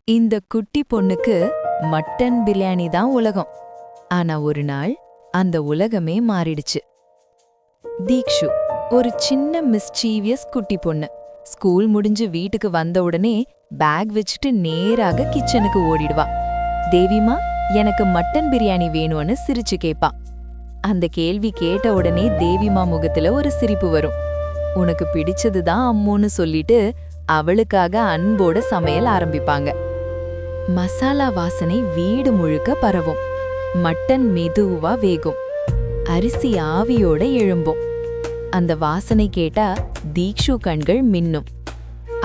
இந்த குட்டி பொண்ணுக்கு மட்டன் பிரியாணி தான் உலகம். ஆனா ஒரு நாள் அந்த உலகமே மாறிடுச்சு. தீக்ஷு ஒரு சின்ன மிஸ்சீவியஸ் குட்டி பொண்ணு. ஸ்கூல் முடிஞ்சு வீட்டுக்கு வந்த உடனே பேக் வச்சுட்டு நேராக கிச்சனுக்கு ஓடிடுவா. தேவிமா, எனக்கு மட்டன் பிரியாணி வேணும்னு சிரிச்சு கேப்பா. அந்த கேள்வி கேட்ட உடனே தேவிமா முகத்துல ஒரு சிரிப்பு வரும். உனக்கு பிடிச்சதுதான் அம்முன்னு சொல்லிட்டு அவளுக்காக அன்போட சமையல் ஆரம்பிப்பாங்க. மசாலா வாசனை வீடு முழுக்க பரவும். மட்டன் மெதுவா வேகும். அரிசி ஆவியோட எழும்பும். அந்த வாசனை கேட்டா தீக்ஷு கண்கள் மின்னும்.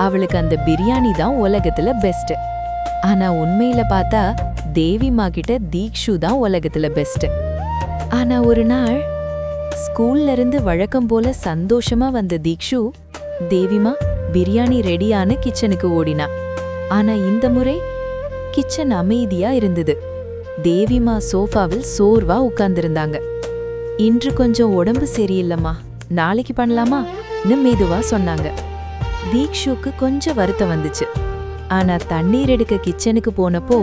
அவளுக்கு அந்த பிரியாணி தான் உலகத்துல பெஸ்ட். ஆனா உண்மையில பார்த்தா தேவிமா கிட்ட தீக்ஷு தான் உலகத்துல பெஸ்ட். ஆனா ஒரு நாள் ஸ்கூல்ல இருந்து வழக்கம் போல சந்தோஷமா வந்த தீக்ஷு, தேவிமா பிரியாணி ரெடியான கிச்சனுக்கு ஓடினா. ஆனா இந்த முறை கிச்சன் அமைதியா இருந்தது. தேவிமா சோஃபாவில் சோர்வா உட்கார்ந்திருந்தாங்க. இன்று கொஞ்சம் உடம்பு சரியில்லம்மா, நாளைக்கு பண்ணலாமான்னு மெதுவா சொன்னாங்க. தீக்ஷுக்கு கொஞ்சம் வருத்தம் வந்துச்சு. ஆனா தண்ணீர் எடுக்க கிச்சனுக்கு போனப்போ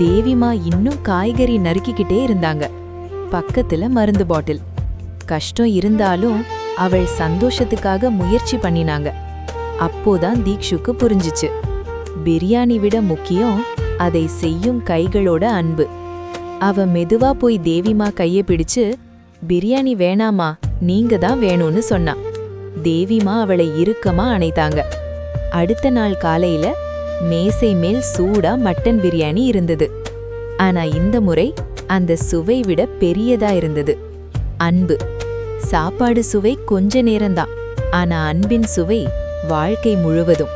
தேவிமா இன்னும் காய்கறி நறுக்கிக்கிட்டே இருந்தாங்க. பக்கத்துல மருந்து பாட்டில். கஷ்டம் இருந்தாலும் அவள் சந்தோஷத்துக்காக முயற்சி பண்ணினாங்க. அப்போதான் தீக்ஷுக்கு புரிஞ்சிச்சு, பிரியாணி விட முக்கியம் அதை செய்யும் கைகளோட அன்பு. அவ மெதுவா போய் தேவிமா கையை பிடிச்சு, பிரியாணி வேணாமா, நீங்க தான் வேணும்னு சொன்னா. தேவிமா அவளை இறுக்கமா அணைத்தாங்க. அடுத்த நாள் காலையில மேசை மேல் சூடா மட்டன் பிரியாணி இருந்தது. ஆனா இந்த முறை அந்த சுவை விட பெரியதா இருந்தது. அன்பு. சாப்பாடு சுவை கொஞ்ச நேரம்தான், ஆனா அன்பின் சுவை வாழ்க்கை முழுவதும்.